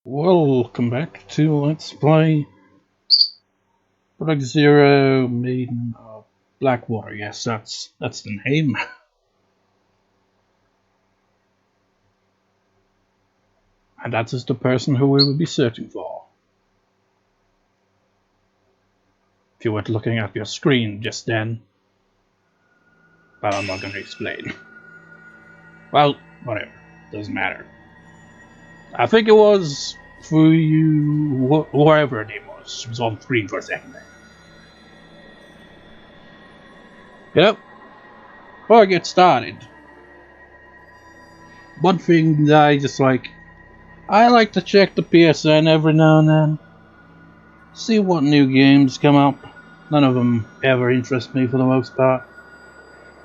Welcome back to Let's Play Product Zero Maiden of Blackwater. Yes, that's the name. And that is the person who we will be searching for. If you weren't looking at your screen just then. But I'm not going to explain. Well, whatever. Doesn't matter. I think it was Fuyuhi, whoever her name was. She was on screen for a second there. Yep. Before I get started, one thing that I like to check the PSN every now and then. See what new games come up. None of them ever interest me for the most part.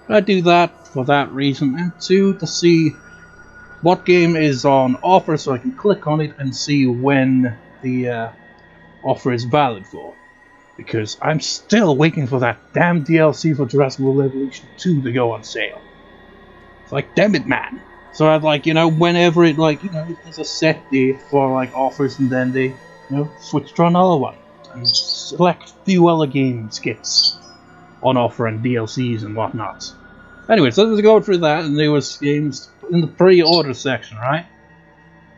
I do that for that reason, and two, to see what game is on offer so I can click on it and see when the offer is valid for. Because I'm still waiting for that damn DLC for Jurassic World Evolution 2 to go on sale. It's like, damn it, man. So I'd whenever it there's a set date for offers, and then they switch to another one and select a few other games gets on offer and DLCs and whatnot. Anyway, so let's go through that, and there was games in the pre-order section, right?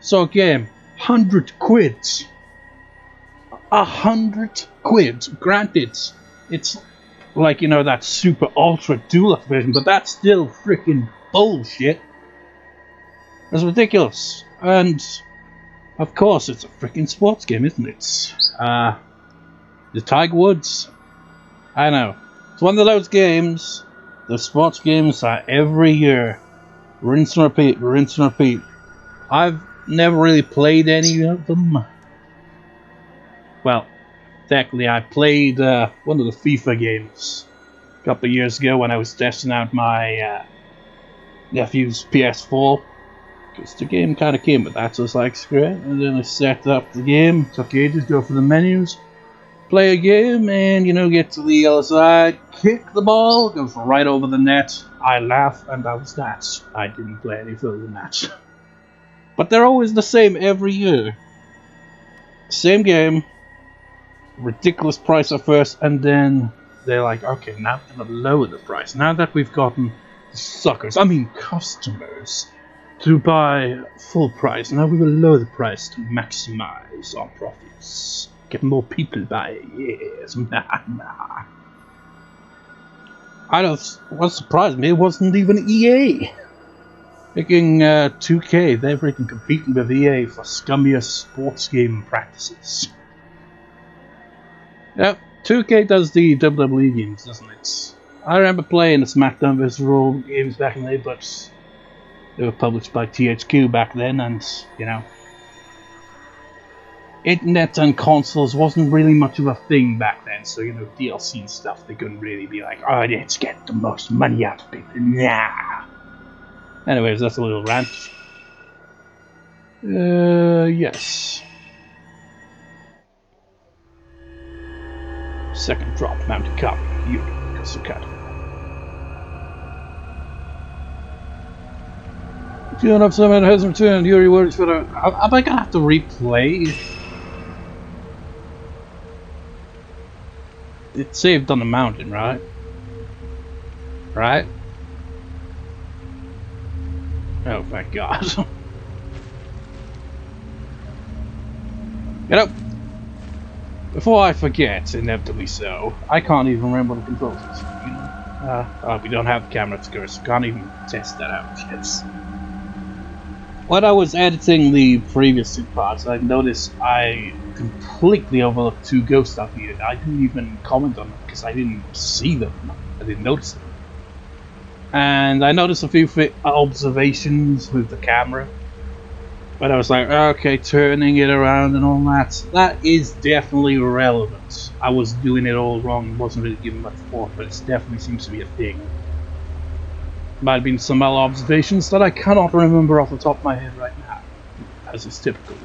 So game, 100 quids. 100 quid. Granted, it's that super ultra deluxe version, but that's still freaking bullshit. That's ridiculous. And of course it's a freaking sports game, isn't it? The Tiger Woods. I know. It's one of those games. The sports games are every year. Rinse and repeat, rinse and repeat. I've never really played any of them. Well, technically I played one of the FIFA games a couple of years ago when I was testing out my nephew's PS4. Because the game kind of came with that, so it's like, screw it. And then I set up the game, took ages, go for the menus, play a game, and get to the other side, kick the ball, goes right over the net. I laugh, and that was that. I didn't play any further than that. But they're always the same every year. Same game, ridiculous price at first, and then they're like, okay, now we're gonna lower the price. Now that we've gotten customers, to buy full price, now we will lower the price to maximize our profits. Get more people buying, yes. What surprised me wasn't even EA. Making 2K, they're freaking competing with EA for scummiest sports game practices. Yep, 2K does the WWE games, doesn't it? I remember playing the SmackDown vs. Raw games back in the day, but they were published by THQ back then, and, internet and consoles wasn't really much of a thing back then, so, DLC and stuff, they couldn't really be like, oh, let's get the most money out of people. Nah. Anyways, that's a little rant. Yes. Second drop, Mount Hikami, Hisoka. Tune up, someone has returned. Yuri words for the. Am I gonna have to replay? It saved on the mountain, right? Right? Oh, thank God. Get up! Before I forget, inevitably so, I can't even remember the controls. We don't have the camera to go, so can't even test that out yet. When I was editing the previous two parts, I noticed I completely overlooked two ghosts I needed. I didn't even comment on them because I didn't see them. I didn't notice them. And I noticed a few observations with the camera. But I was like, okay, turning it around and all that. That is definitely relevant. I was doing it all wrong, wasn't really giving much thought, but it definitely seems to be a thing. Might have been some observations that I cannot remember off the top of my head right now, as is typical.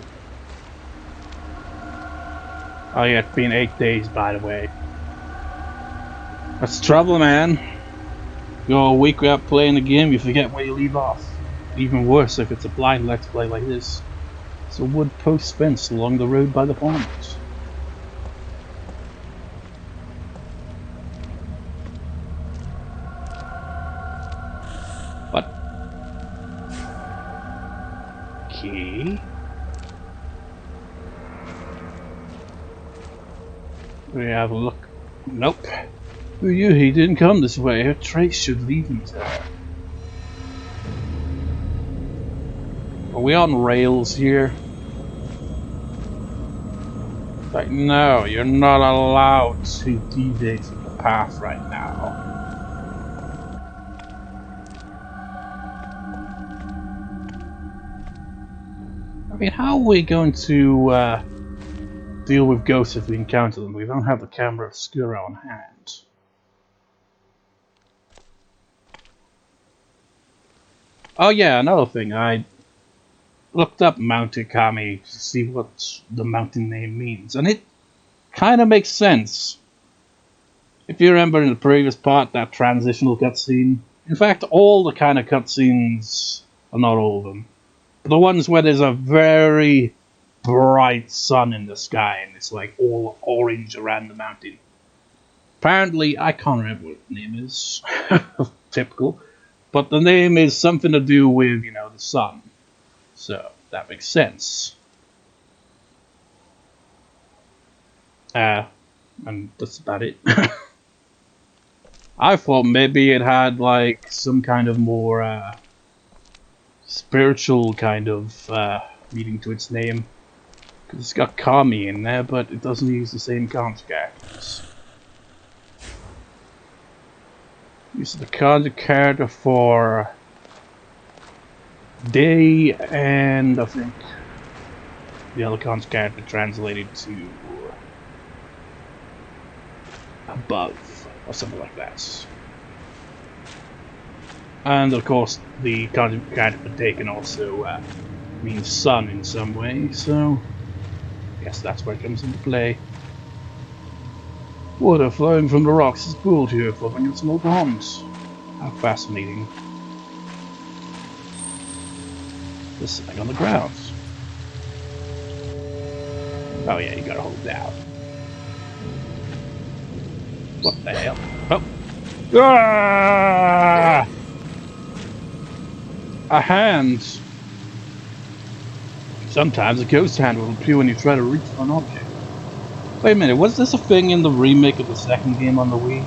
Oh yeah, it's been 8 days, by the way. That's the trouble, man. You go a week without playing the game, you forget where you leave off. Even worse if it's a blind Let's Play like this. It's a wood post fence along the road by the ponds. What? Key? We have a look. Nope. Fuyuhi didn't come this way. Her trace should lead me to her. Are we on rails here? Like, no, you're not allowed to deviate from the path right now. I mean, how are we going to deal with ghosts if we encounter them? We don't have the camera obscura on hand. Oh yeah, another thing. I looked up Mount Hikami to see what the mountain name means, and it kind of makes sense. If you remember in the previous part, that transitional cutscene. In fact, all the kind of cutscenes, well, not all of them, but the ones where there's a very bright sun in the sky and it's like all orange around the mountain. Apparently, I can't remember what the name is. Typical. But the name is something to do with, you know, the sun. So, that makes sense. And that's about it. I thought maybe it had, like, some kind of more, spiritual kind of, meaning to its name. Because it's got Kami in there, but it doesn't use the same kanji characters. Use the kanji character for day, and I think the other kanji character translated to above, or something like that. And of course, the kanji character for day can also mean sun in some way, so I guess that's where it comes into play. Water flowing from the rocks is cooled here, forming in small ponds. How fascinating. There's something on the ground. Oh yeah, you gotta hold it down. What the hell? Oh! Ah! A hand! Sometimes a ghost hand will appear when you try to reach for an object. Wait a minute, was this a thing in the remake of the second game on the Wii?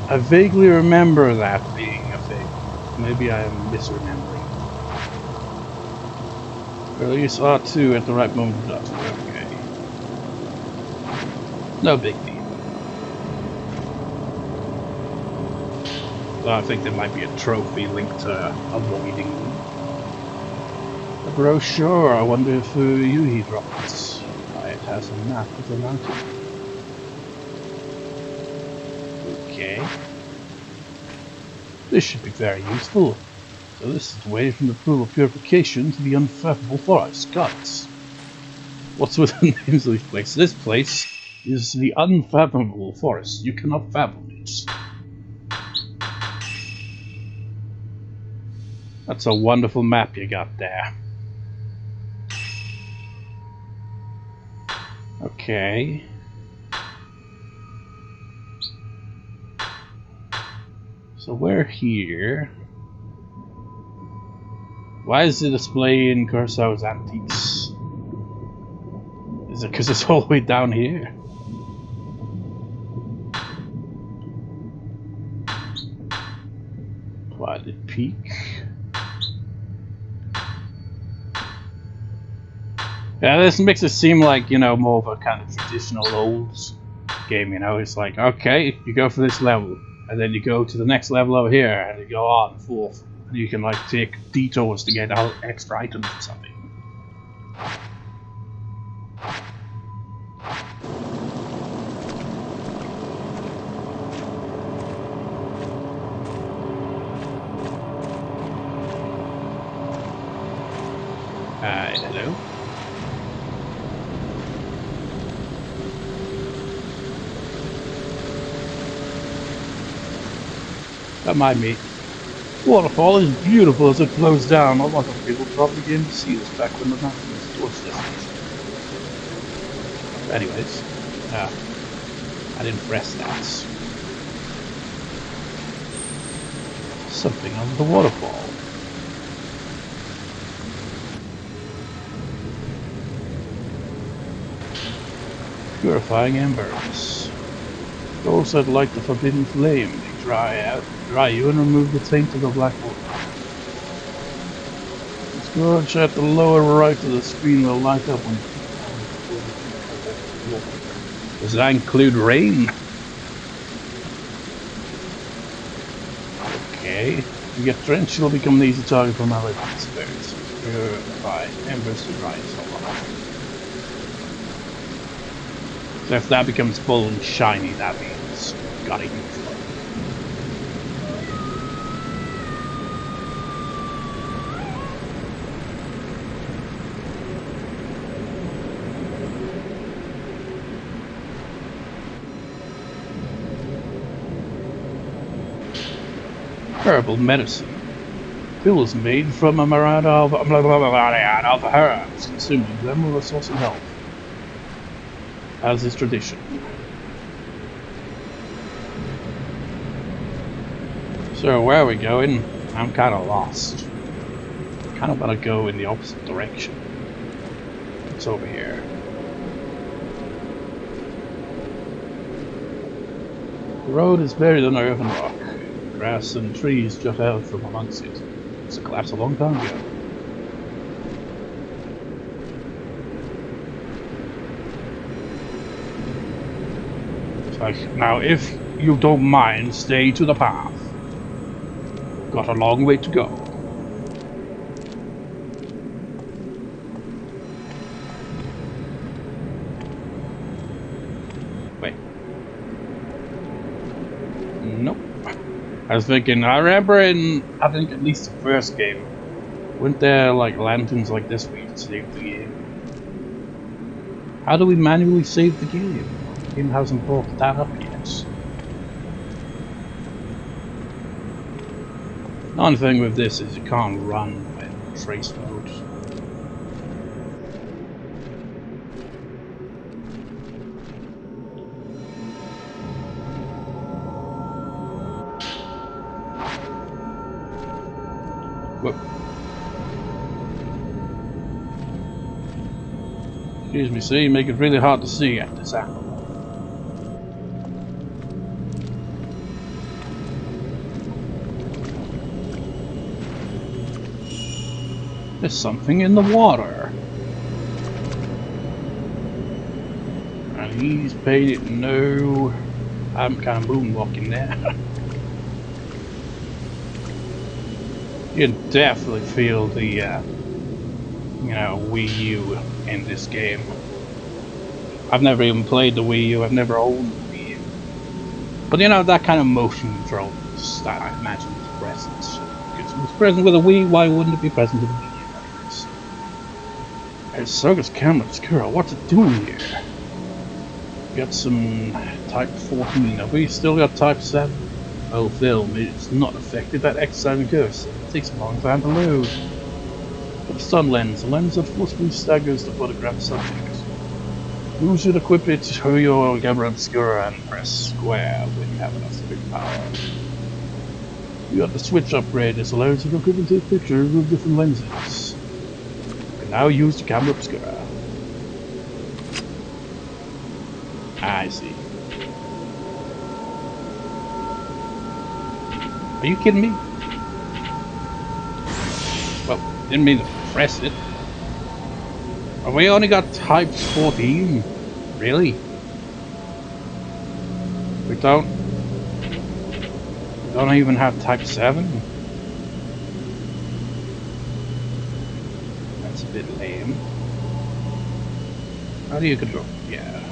I vaguely remember that being a thing. Maybe I am misremembering. Release R2 at the right moment of dusk. Okay. No big deal. So I think there might be a trophy linked to avoiding them. A brochure, I wonder if Fuyuhi dropped this. It has a map of the mountain. Okay. This should be very useful. So this is the way from the pool of purification to the Unfathomable forest. Gods. What's with the names of these places? This place is the Unfathomable forest. You cannot fathom it. That's a wonderful map you got there. Okay. So we're here. Why is it displaying Kurosawa's antiques? Is it because it's all the way down here? Plotted Peak. Yeah, this makes it seem like, you know, more of a kind of traditional old game, you know? It's like, okay, you go for this level, and then you go to the next level over here, and you go on and forth. And you can, like, take detours to get extra items or something. Hello? Don't mind me. Waterfall is beautiful as it flows down. A lot of people probably came to see this back when the mountain was a tourist destination. Anyways, I didn't press that. Something under the waterfall. Purifying embers. Those that light the forbidden flame, they dry you and remove the taint of the black water. The scourge at the lower right of the screen will light up when you put water. Does that include rain? Okay. If you get drenched, you'll become an easy target for malady spirits. Purify embers to dry yourself off. So if that becomes full and shiny, that means gotta use one. Herbal medicine. Pills made from a myriad of herbs, consuming them will source of health, as is tradition. So where are we going? I'm kind of lost. Kind of want to go in the opposite direction. What's over here? The road is buried under earthen rock. Grass and trees jut out from amongst it. It's collapsed a long time ago. Now, if you don't mind, stay to the path. Got a long way to go. Wait. Nope. I was thinking, I remember in, I think at least the first game, weren't there like lanterns like this where you could save the game? How do we manually save the game? The game hasn't brought that up yet. The only thing with this is you can't run in trace mode. Whoop. Excuse me, see, you make it really hard to see at this angle. There's something in the water. And he's paid it no. I'm kind of moonwalking there. You can definitely feel the, you know, Wii U in this game. I've never even played the Wii U, I've never owned the Wii U. But you know, that kind of motion control that I imagine is present. Because if it was present with a Wii, why wouldn't it be present with a Wii U? Hisoka's camera obscura, what's it doing here? Got some type 14, have we still got type 7? Oh, film, it's not affected that exercising curves. It takes a long time to load. Got a stun lens, a lens that forcefully staggers the photograph subject. Use it, equip it to your camera obscura and press square when you have enough spring power. You got the switch upgrade, this allows you to equip into a picture with different lenses. You can now use the camera obscura. I see. Are you kidding me? Well, didn't mean to press it. Have we only got type 14? Really? We don't even have type 7? That's a bit lame. How do you control? Yeah.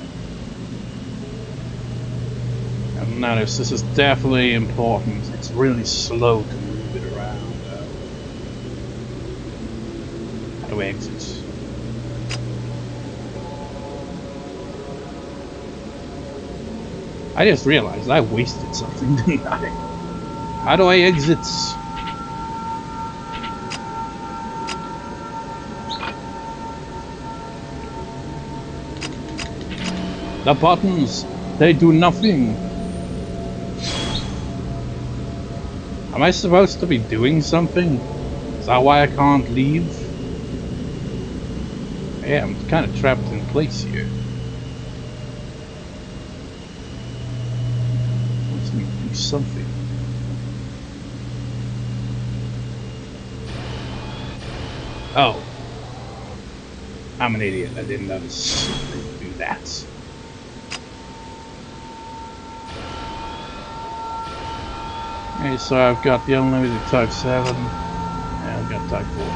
And notice this is definitely important. It's really slow to move it around. How do we exit? I just realized I wasted something, didn't I? How do I exit? The buttons, they do nothing. Am I supposed to be doing something? Is that why I can't leave? Yeah, I'm kind of trapped in place here. Let's me do something. Oh. I'm an idiot. I didn't notice they do that. Okay, so I've got the unlimited Type 7, and I've got Type 40.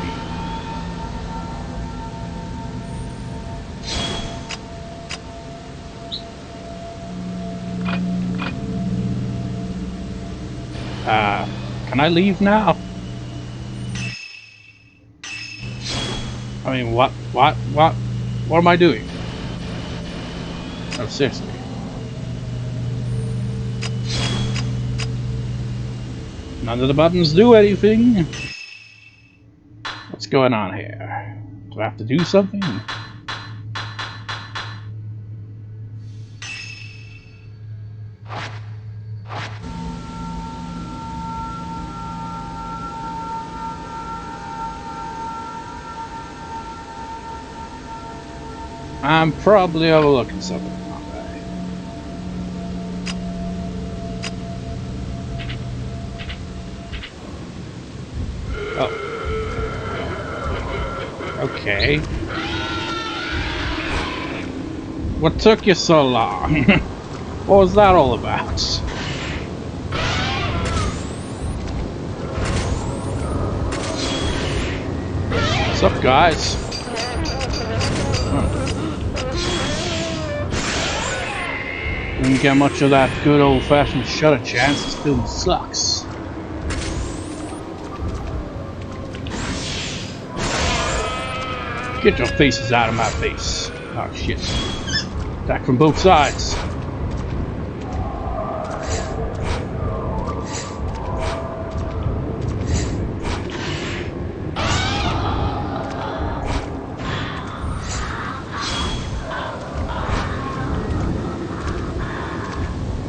Can I leave now? I mean, what am I doing? Oh, seriously. None of the buttons do anything. What's going on here? Do I have to do something? I'm probably overlooking something. Oh. Okay. What took you so long? What was that all about? What's up, guys? Didn't get much of that good old-fashioned shutter chance. This film sucks. Get your faces out of my face. Oh shit. Attack from both sides.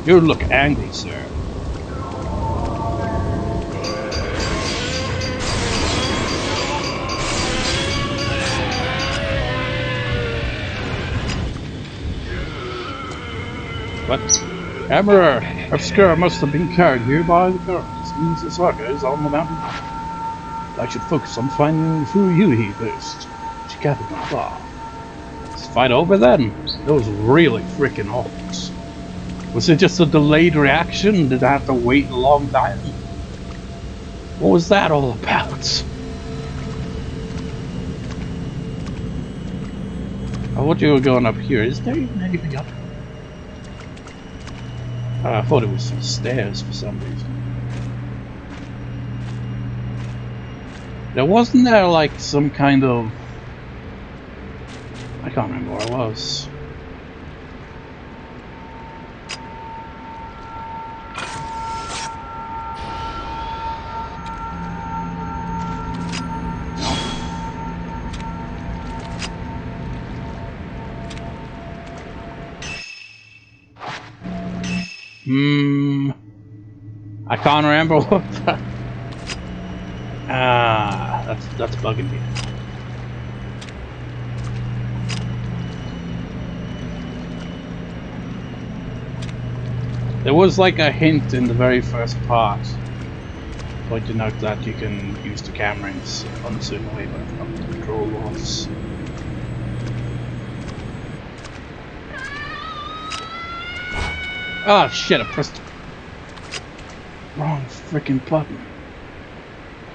You look angry, sir. What? Emperor! Obscura must have been carried here by the current. This means Hisoka is on the mountain. I should focus on finding Fuyuhi first. She can't have gone far. Let's fight over then. That was really freaking awful. Was it just a delayed reaction? Did I have to wait a long time? What was that all about? I thought you were going up here. Is there even anything up here? I thought it was some stairs for some reason. There wasn't there like some kind of... I can't remember where it was. I can't remember what that... that's bugging me. There was like a hint in the very first part pointing out that you can use the camera in a certain way, but I forgot what the control was. Oh shit, I pressed the wrong freaking button.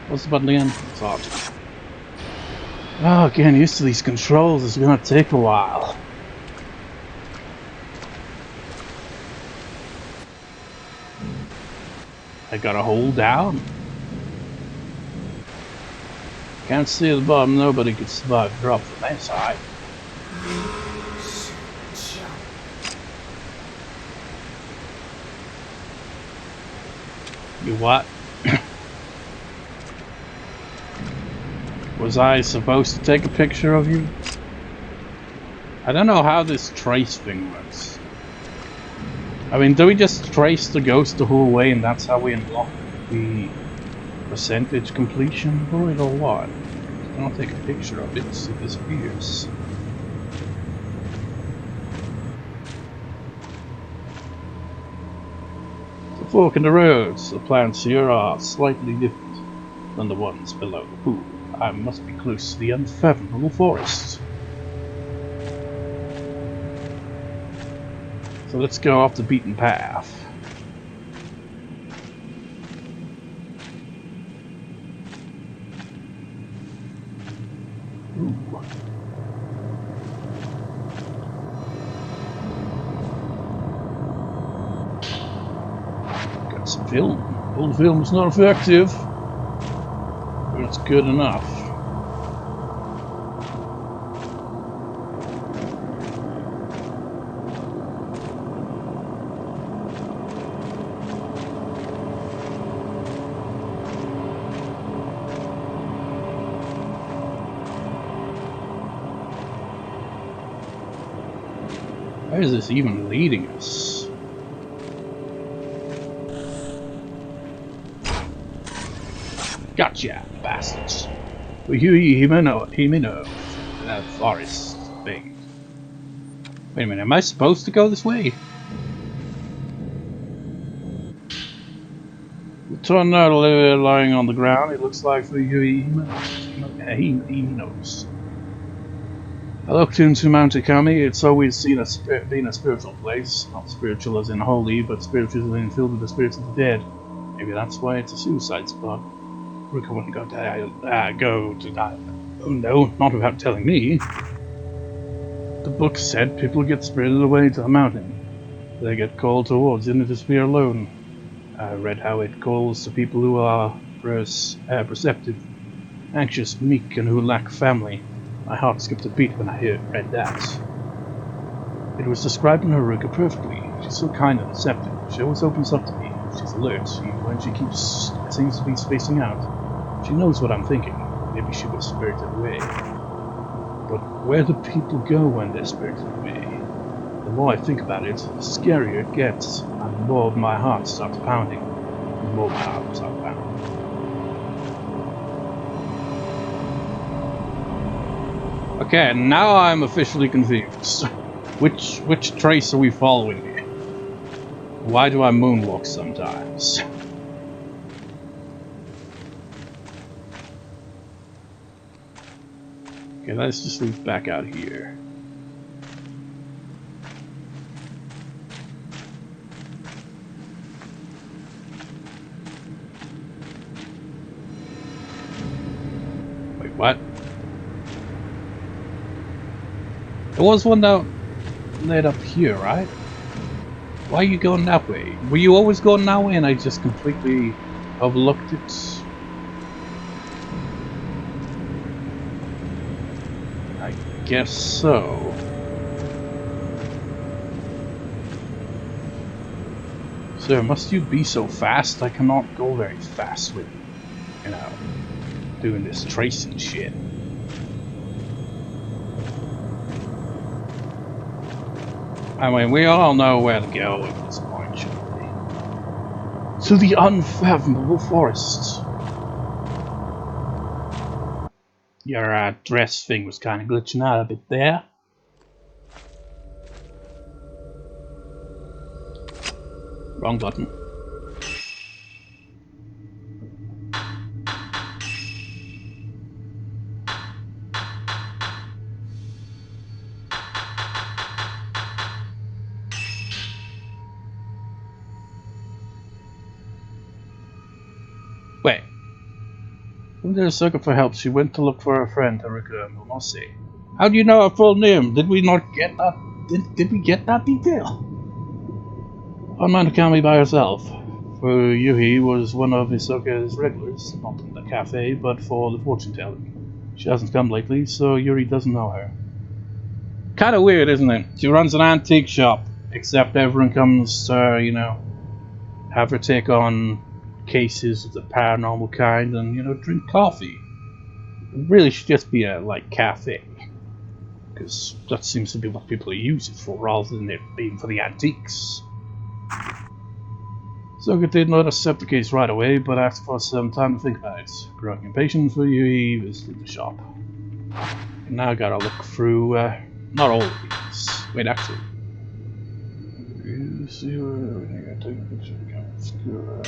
What's the button again? It's odd. Oh, getting used to these controls is gonna take a while. I gotta hold down. Can't see the bottom, nobody could survive a drop from that side. You what? Was I supposed to take a picture of you? I don't know how this trace thing works. I mean, do we just trace the ghost the whole way and that's how we unlock the percentage completion for it, or what? If I don't take a picture of it, it disappears. The fork in the roads. The plants here are slightly different than the ones below the pool. I must be close to the Unfathomable forest. So let's go off the beaten path. Ooh. Got some film. All the film is not effective, but it's good enough. Where is this even leading us? Gotcha, bastards. Fuyuhi Himino. That forest thing. Wait a minute, am I supposed to go this way? The tornado lying on the ground, it looks like Fuyuhi Himino's. I looked into Mount Hikami. It's always seen as being a spiritual place. Not spiritual as in holy, but spiritual as in filled with the spirits of the dead. Maybe that's why it's a suicide spot. Ruka wouldn't go to die. Oh no, not without telling me. The book said people get spirited away to the mountain. They get called towards it and disappear alone. I read how it calls to people who are perceptive, anxious, meek, and who lack family. My heart skipped a beat when I read that. It was describing Haruka perfectly. She's so kind and receptive. She always opens up to me. She's alert, even when she seems to be spacing out. She knows what I'm thinking. Maybe she was spirited away. But where do people go when they're spirited away? The more I think about it, the scarier it gets, and the more my heart starts pounding. The more my heart starts pounding. Okay, now I'm officially confused. Which trace are we following here? Why do I moonwalk sometimes? Okay, let's just leave back out here. Wait, what? There was one that led up here, right? Why are you going that way? Were you always going that way and I just completely overlooked it? I guess so. Sir, must you be so fast? I cannot go very fast with, you know, doing this tracing shit. I mean, we all know where to go at this point, surely. To the Unfathomable forest. Your dress thing was kind of glitching out a bit there. Wrong button. Wait. When there was looking for help, she went to look for her friend Haruka Momose. How do you know her full name? Did we not get that? Did we get that detail? On Mount Hikami by herself. Fuyuhi was one of Hisoka's regulars, not in the cafe, but for the fortune telling. She hasn't come lately, so Yuri doesn't know her. Kind of weird, isn't it? She runs an antique shop, except everyone comes to, you know, have her take on cases of the paranormal kind and, you know, drink coffee. It really should just be a, like, cafe. because that seems to be what people use it for, rather than it being for the antiques. Hisoka did not accept the case right away, but asked for some time to think about it. Growing impatient, Fuyuhi visited the shop. And now I gotta look through, not all of these. Wait, actually. You see where everything I take a picture of obscura.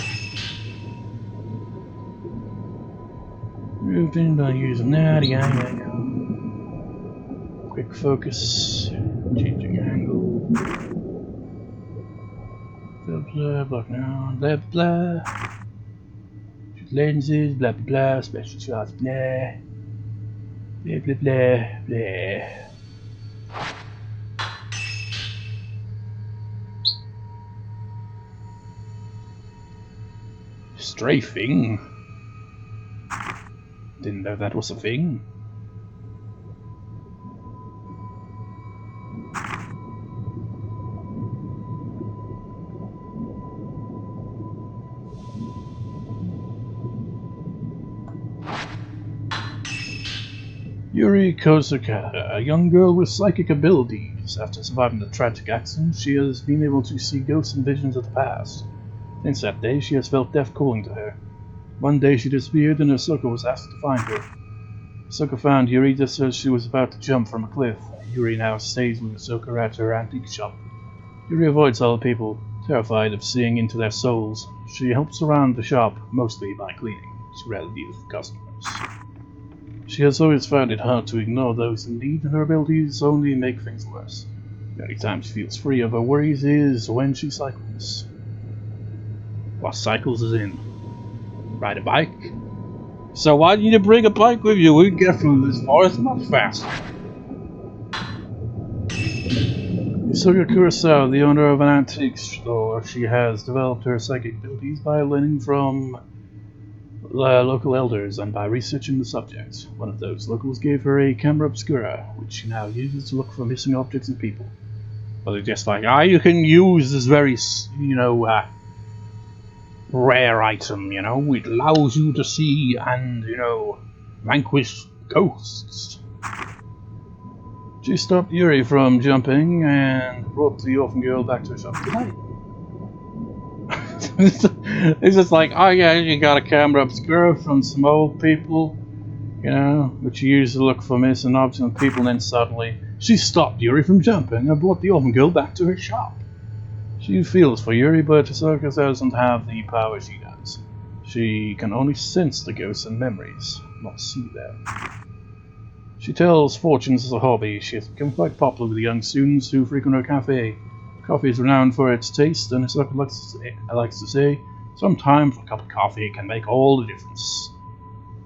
Moving by using that, yeah. Quick focus, changing angle. Blah blah, block now, blah blah. Shoot lenses, blah blah blah, special shots, blah. Blah blah blah, blah. Strafing? Didn't know that was a thing. Yuri Kozuka, a young girl with psychic abilities. After surviving the tragic accident, she has been able to see ghosts and visions of the past. Since that day, she has felt death calling to her. One day she disappeared and Hisoka was asked to find her. Hisoka found Yuri just as she was about to jump from a cliff. Yuri now stays with Hisoka at her antique shop. Yuri avoids other people, terrified of seeing into their souls. She helps around the shop, mostly by cleaning. She rarely deals with customers. She has always found it hard to ignore those in need, and her abilities only make things worse. The only time she feels free of her worries is when she cycles. What cycles is in? Ride a bike? So why didn't you bring a bike with you? We can get through this forest much faster. Hisoka Kurosawa, the owner of an antique store, she has developed her psychic abilities by learning from local elders and by researching the subject. One of those locals gave her a camera obscura, which she now uses to look for missing objects and people. But they're just like, you can use this very, rare item, it allows you to see and, vanquish ghosts. She stopped Yuri from jumping and brought the orphan girl back to her shop tonight. It's just like, you got a camera obscura from some old people, which you use to look for missing objects and people, and then suddenly she stopped Yuri from jumping and brought the orphan girl back to her shop. She feels for Yuri, but Hisoka doesn't have the power she does. She can only sense the ghosts and memories, not see them. She tells fortunes as a hobby. She has become quite popular with the young students who frequent her cafe. Coffee is renowned for its taste, and Hisoka likes to say, sometimes a cup of coffee can make all the difference.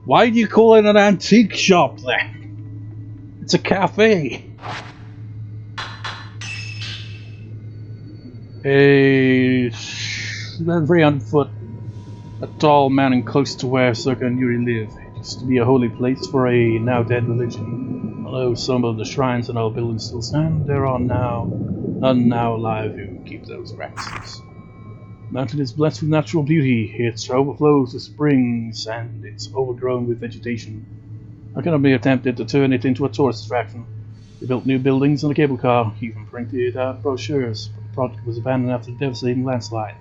Why do you call it an antique shop then? It's a cafe. A 300-foot tall mountain close to where Hisoka and Yuri live. It used to be a holy place for a now dead religion. Although some of the shrines and old buildings still stand, there are none now alive who keep those practices. The mountain is blessed with natural beauty. It overflows with springs and it's overgrown with vegetation. Hikami attempted to turn it into a tourist attraction. They built new buildings and a cable car, even printed out brochures, but the project was abandoned after the devastating landslide.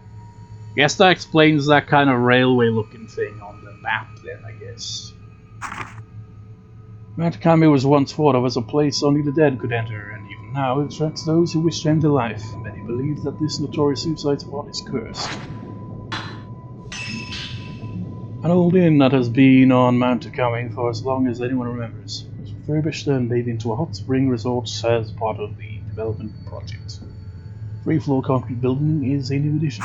Guess that explains that kind of railway-looking thing on the map then, I guess. Mount Hikami was once thought of as a place only the dead could enter, and even now it attracts those who wish to end their life. Many believe that this notorious suicide spot is cursed. An old inn that has been on Mount Hikami for as long as anyone remembers was refurbished and made into a hot spring resort as part of the development project. Three-floor concrete building is a new addition.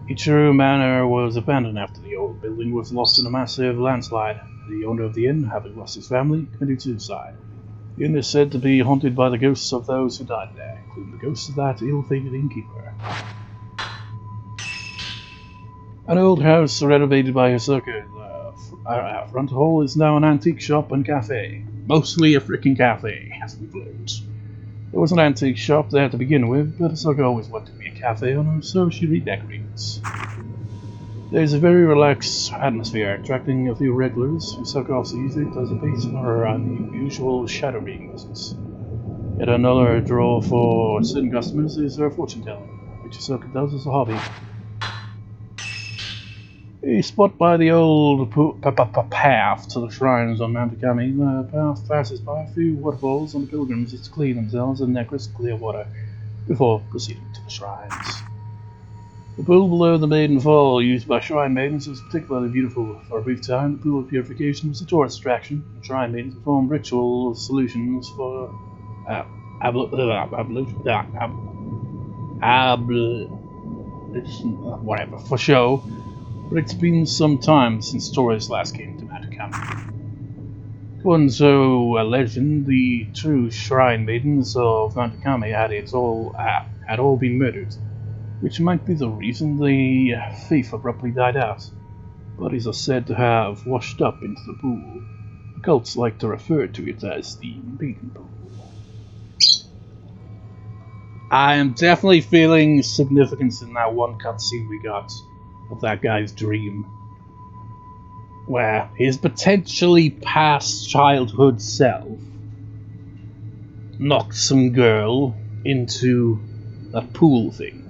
Ichiro Manor was abandoned after the old building was lost in a massive landslide. The owner of the inn, having lost his family, committed suicide. The inn is said to be haunted by the ghosts of those who died there, including the ghost of that ill-fated innkeeper. An old house renovated by Hisoka. The front hall is now an antique shop and cafe. Mostly a freaking cafe, as we've learned. There was an antique shop there to begin with, but Hisoka always wanted to be a cafe owner, so she redecorates. There's a very relaxed atmosphere, attracting a few regulars. Hisoka also uses it as a base for her unusual shadow reading business. Yet another draw for certain customers is her fortune telling, which Hisoka does as a hobby. A spot by the old path to the shrines on Mount Hikami. The path passes by a few waterfalls and the pilgrims to clean themselves in necklace clear water before proceeding to the shrines. The pool below the Maiden Fall, used by shrine maidens, was particularly beautiful. For a brief time, the pool of purification was a tourist attraction. The shrine maidens performed ritual solutions for whatever, for show, but it's been some time since tourists last came to Mount Hikami. According to a legend, the true shrine maidens of Mount Hikami had all been murdered, which might be the reason the thief abruptly died out. Bodies are said to have washed up into the pool. The cults like to refer to it as the Maiden Pool. I am definitely feeling significance in that one cutscene we got of that guy's dream, where his potentially past childhood self knocked some girl into that pool thing.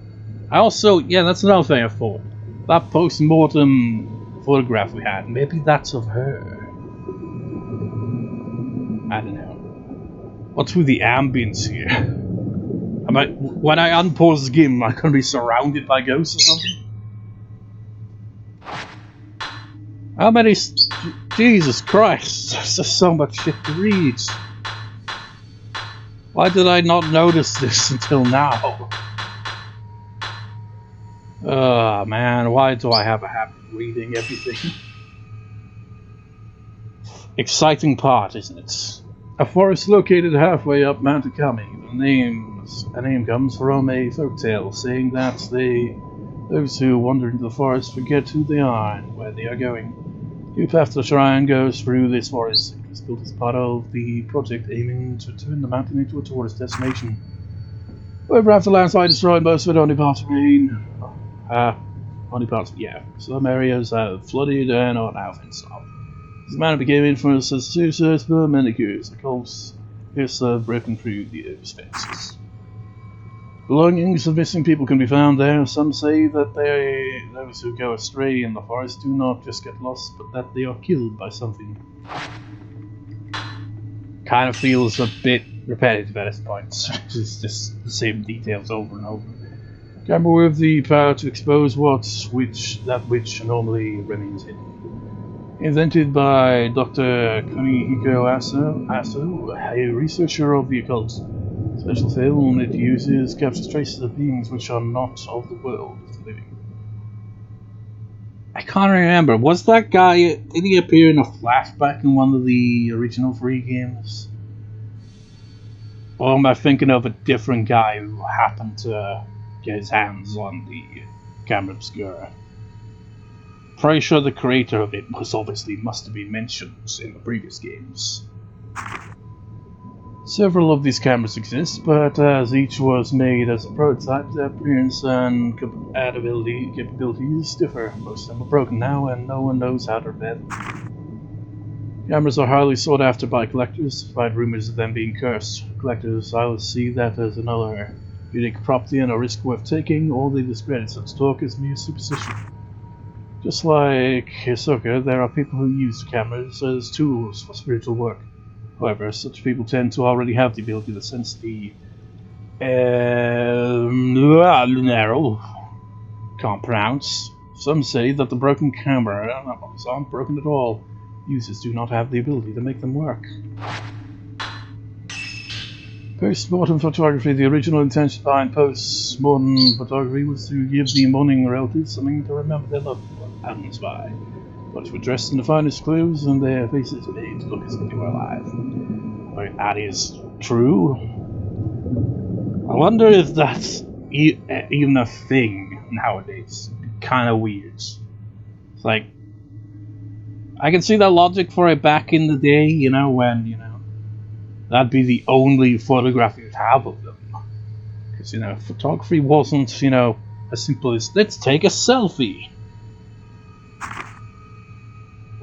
I also, yeah, that's another thing I thought. That post-mortem photograph we had, maybe that's of her. I don't know. What's with the ambience here? When I unpause the game, am I gonna be surrounded by ghosts or something? How many... Jesus Christ, there's just so much shit to read. Why did I not notice this until now? Oh man, why do I have a habit of reading everything? Exciting part, isn't it? A forest located halfway up Mount Hikami. A name comes from a folktale saying that those who wander into the forest forget who they are and where they are going. The path to the shrine goes through this forest. It was built as part of the project aiming to turn the mountain into a tourist destination. However, after the landslide destroyed most of it, only parts remain. Some areas have flooded and are now fenced off. This mountain became infamous as suicides for many years. The cults have broken through the fences. Belongings of missing people can be found there. Some say that those who go astray in the forest do not just get lost, but that they are killed by something. Kind of feels a bit repetitive at this point. It's just the same details over and over. Camera with the power to expose that which normally remains hidden. Invented by Dr. Kunihiko Aso, a researcher of the occult. Special film it captures traces of beings which are not of the world of the living. I can't remember. Was that guy... Did he appear in a flashback in one of the original 3 games? Or am I thinking of a different guy who happened to get his hands on the camera obscura? Pretty sure the creator of it must have been mentioned in the previous games. Several of these cameras exist, but as each was made as a prototype, their appearance and capabilities differ. Most of them are broken now, and no one knows how to repair them. Cameras are highly sought after by collectors, despite rumors of them being cursed. Collectors either see that as another unique property and a risk worth taking, or they discredit such talk as mere superstition. Just like Hisoka, there are people who use cameras as tools for spiritual work. However, such people tend to already have the ability to sense the can't pronounce. Some say that the broken camera aren't broken at all. Users do not have the ability to make them work. Post-mortem photography. The original intention behind post-mortem photography was to give the mourning relatives something to remember their loved ones by. But were dressed in the finest clothes and their faces made to look as if they were alive. Well, that is true. I wonder if that's even a thing nowadays. Kind of weird. It's like, I can see the logic for it back in the day, when, that'd be the only photograph you'd have of them. Because, photography wasn't, as simple as, let's take a selfie.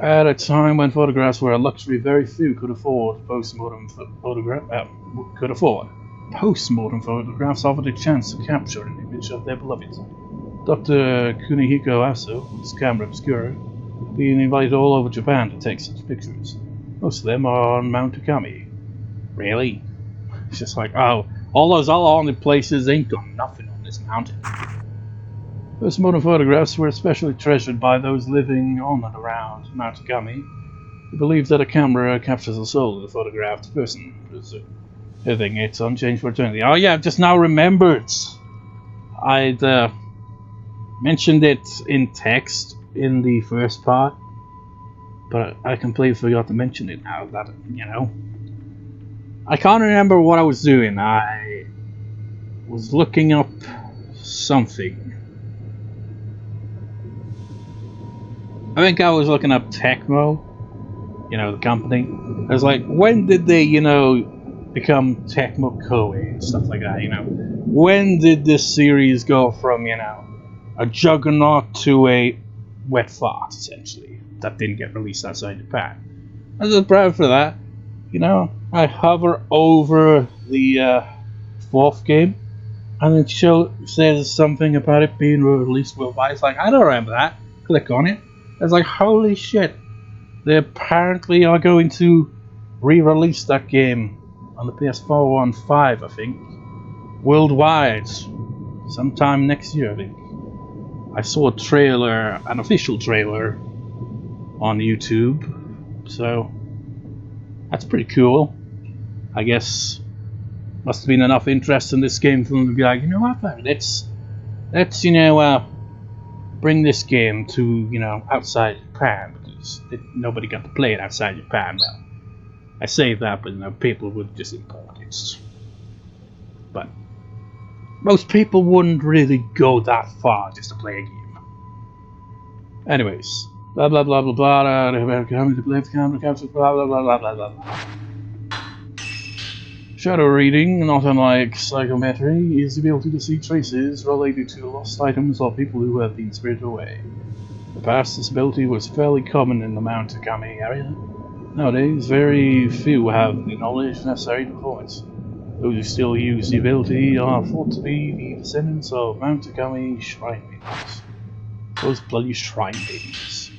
At a time when photographs were a luxury very few could afford, postmortem photographs offered a chance to capture an image of their beloved. Dr. Kunihiko Aso, his camera obscura, being invited all over Japan to take such pictures. Most of them are on Mount Hikami. Really? It's just like, oh, all those other haunted places ain't got nothing on this mountain. Postmortem photographs were especially treasured by those living on and around Mount Hikami, who believed that a camera captures the soul of the photographed person, preserving it unchanged for eternity. Oh yeah, I've just now remembered. I'd mentioned it in text in the first part, but I completely forgot to mention it now that, you know. I can't remember what I was doing. I was looking up something. I think I was looking up Tecmo, you know, the company. I was like, when did they, you know, become Tecmo Koei and stuff like that, you know? When did this series go from, you know, a juggernaut to a wet fart, essentially, that didn't get released outside Japan? I was proud for that. You know, I hover over the fourth game, and it says something about it being released worldwide. It's like, I don't remember that. Click on it. It's like, holy shit. They apparently are going to re-release that game on the PS4 and 5, I think, worldwide, sometime next year, I think. I saw a trailer, an official trailer, on YouTube, so that's pretty cool. I guess must have been enough interest in this game for them to be like, you know what, let's you know, bring this game to, you know, outside Japan, because nobody got to play it outside Japan. Well, I say that, but you know, people would just import it. But most people wouldn't really go that far just to play a game. Anyways, blah blah blah blah blah. Coming to play the camera capture. Blah blah blah blah blah blah. Shadow reading, not unlike psychometry, is the ability to see traces related to lost items or people who have been spirited away. In the past, this ability was fairly common in the Mount Hikami area. Nowadays, very few have the knowledge necessary to perform it. Those who still use the ability are thought to be the descendants of Mount Hikami Shrine Maidens. Those bloody Shrine Maidens.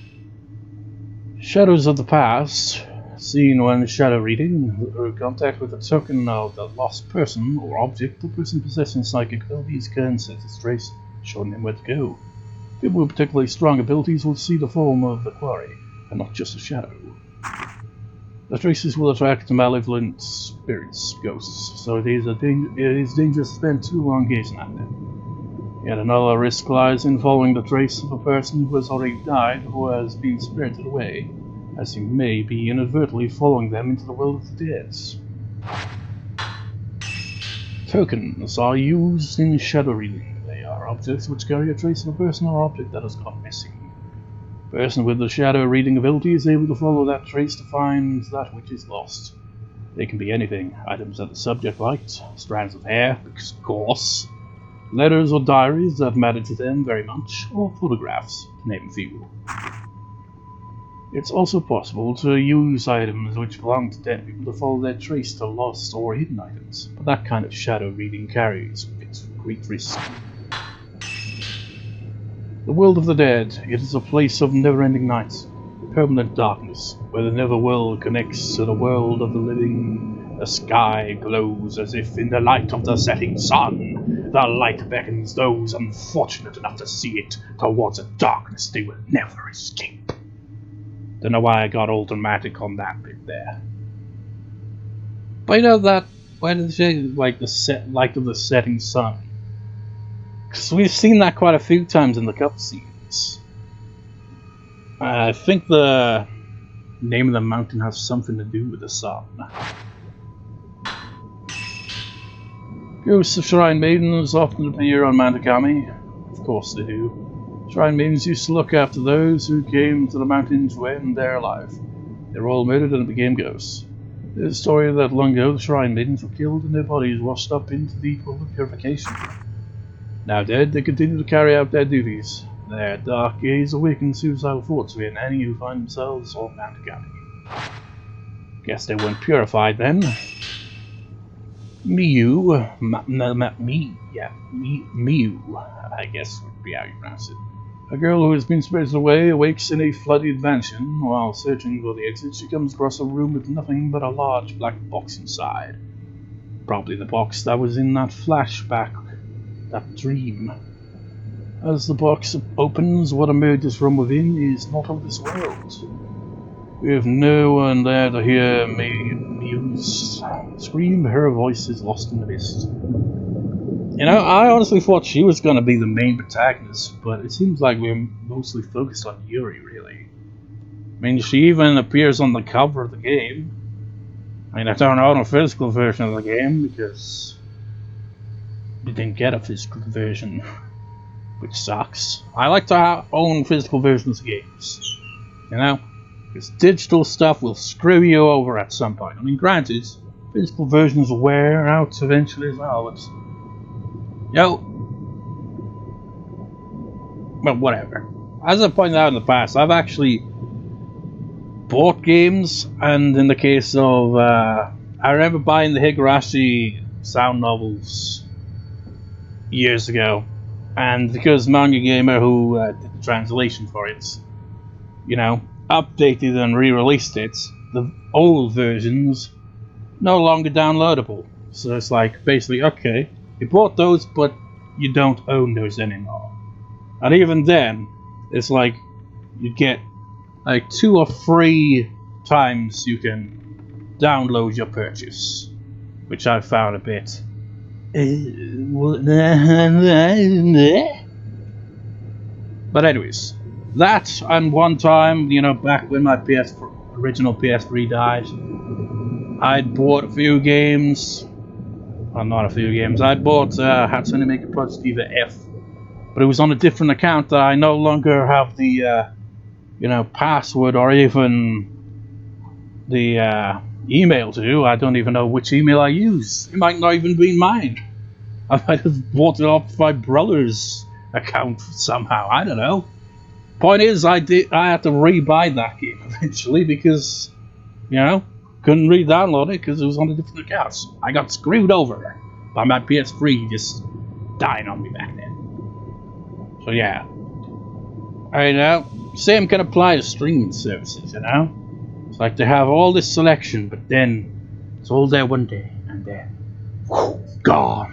Shadows of the past, seen when shadow reading, through contact with a token of the lost person or object. The person possessing psychic abilities can set its trace, showing them where to go. People with particularly strong abilities will see the form of the quarry, and not just a shadow. The traces will attract malevolent spirits, ghosts, so it is dangerous to spend too long gazing at them. Yet another risk lies in following the trace of a person who has already died or has been spirited away, as you may be inadvertently following them into the world of the dead. Tokens are used in shadow reading. They are objects which carry a trace of a person or object that has gone missing. The person with the shadow reading ability is able to follow that trace to find that which is lost. They can be anything: items that the subject liked, strands of hair, of course, letters or diaries that mattered to them very much, or photographs, to name a few. It's also possible to use items which belong to dead people to follow their trace to lost or hidden items, but that kind of shadow reading carries with it great risk. The world of the dead, it is a place of never-ending night, permanent darkness, where the netherworld connects to the world of the living. The sky glows as if in the light of the setting sun. The light beckons those unfortunate enough to see it towards a darkness they will never escape. Don't know why I got all dramatic on that bit there. But you know that, why did they say like the light of the setting sun? Because we've seen that quite a few times in the cutscenes. I think the name of the mountain has something to do with the sun. Ghosts of Shrine Maidens often appear on Mount Hikami. Of course they do. Shrine Maidens used to look after those who came to the mountains when they're alive. They were all murdered and became ghosts. There's a story that long ago the Shrine Maidens were killed and their bodies washed up into the pool of purification. Now dead, they continue to carry out their duties. Their dark gaze awakens suicidal thoughts within any who find themselves on Mount Hikami. Guess they weren't purified then. Miu, Miu, I guess would be how you pronounce it. A girl who has been spirited away awakes in a flooded mansion. While searching for the exit, she comes across a room with nothing but a large black box inside. Probably the box that was in that flashback, that dream. As the box opens, what emerges from within is not of this world. We have no one there to hear Miu's scream. Her voice is lost in the mist. You know, I honestly thought she was going to be the main protagonist, but it seems like we're mostly focused on Yuri, really. I mean, she even appears on the cover of the game. I mean, I don't own a physical version of the game because we didn't get a physical version, which sucks. I like to own physical versions of games, you know? Because digital stuff will screw you over at some point. I mean, granted, physical versions wear out eventually as well, but... Well, whatever. As I pointed out in the past, I've actually bought games, and in the case of... I remember buying the Higurashi sound novels years ago, and because Manga Gamer, who did the translation for it, you know, updated and re-released it, the old versions no longer downloadable. So it's like, basically, okay, you bought those, but you don't own those anymore. And even then, it's like, you get like 2 or 3 times you can download your purchase, which I found a bit... But anyways, that and one time, you know, back when my original PS3 died, I'd bought a few games. Well, not a few games. I'd bought Hatsune Miku Project Diva F, but it was on a different account that I no longer have the, you know, password or even the email to. I don't even know which email I use. It might not even be mine. I might have bought it off my brother's account somehow. I don't know. Point is, I had to re-buy that game eventually because, you know, couldn't re-download it because it was on a different account. I got screwed over by my PS3 just dying on me back then. So yeah, I know. Same can apply to streaming services, you know. It's like they have all this selection, but then it's all there one day and then gone.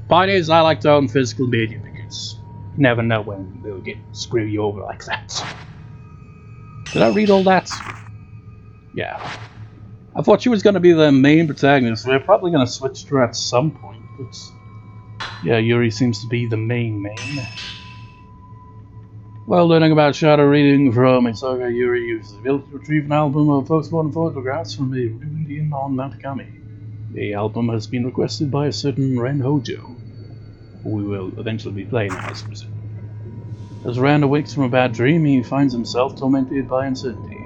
Point is, I like to own physical media because you never know when they'll screw you over like that. Did I read all that? Yeah. I thought she was going to be the main protagonist. We're probably going to switch to her at some point, but yeah, Yuri seems to be the main. While learning about shadow reading from Hisoka, Yuri uses the ability to retrieve an album of postmodern photographs from a ruined inn on Mount Hikami. The album has been requested by a certain Ren Hojo, who we will eventually be playing as. As Ren awakes from a bad dream, he finds himself tormented by uncertainty.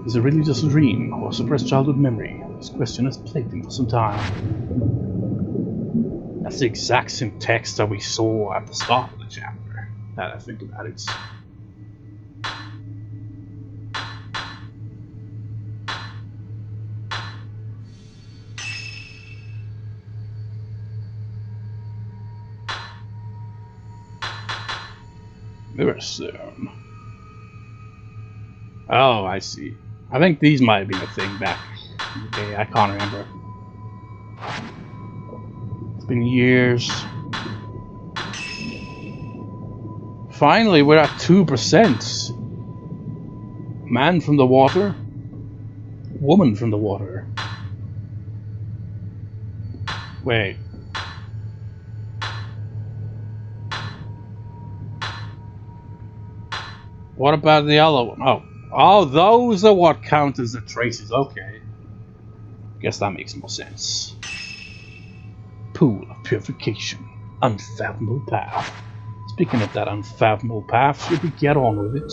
Is it really just a dream, or suppressed childhood memory? This question has plagued him for some time. That's the exact same text that we saw at the start of the chapter, now that I think about it. Mirror Stone. Oh, I see. I think these might have been a thing back in the day. I can't remember. It's been years. Finally, we're at 2%. Man from the water. Woman from the water. Wait. What about the other one? Oh, those are what count as the traces. Okay. Guess that makes more sense. Pool of purification. Unfathomable path. Speaking of that unfathomable path, should we get on with it?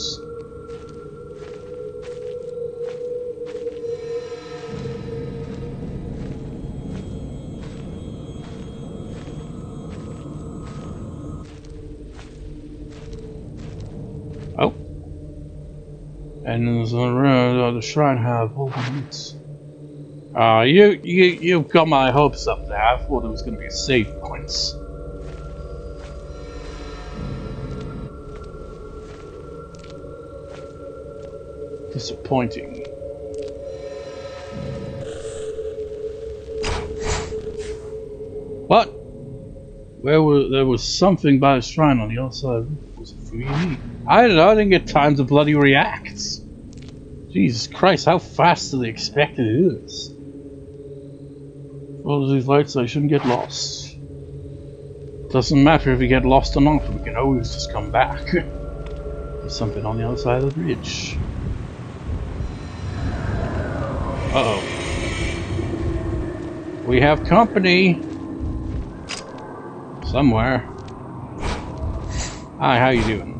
Items on the shrine have all the bits. You've got my hopes up there. I thought it was gonna be save points. Disappointing. What? There was something by the shrine on the other side. Was it Fuyuhi? I don't know, I didn't get time to bloody react. Jesus Christ, how fast do they expect it is? All these lights, I shouldn't get lost. Doesn't matter if we get lost or not, we can always just come back. There's something on the other side of the bridge. Uh-oh. We have company. Somewhere. Hi, how you doing?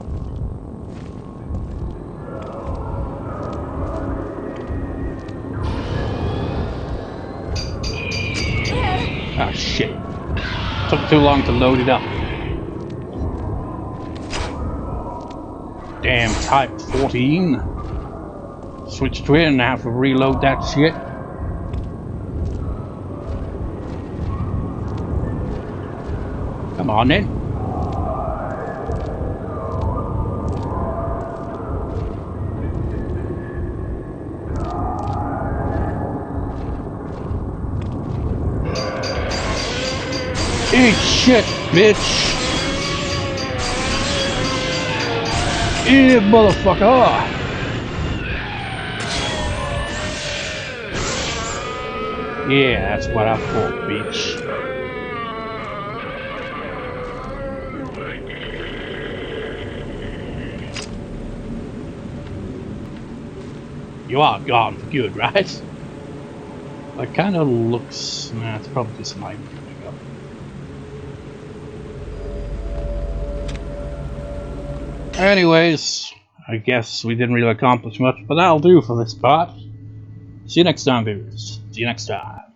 Ah, shit. Took too long to load it up. Damn, type 14. Switch to it and have to reload that shit. Come on then. Eat shit, bitch. Eat it, motherfucker. Yeah, that's what I thought, bitch. You are gone for good, right? That kind of looks... Nah, it's probably just Maiden coming up. Anyways, I guess we didn't really accomplish much, but that'll do for this part. See you next time, viewers. See you next time.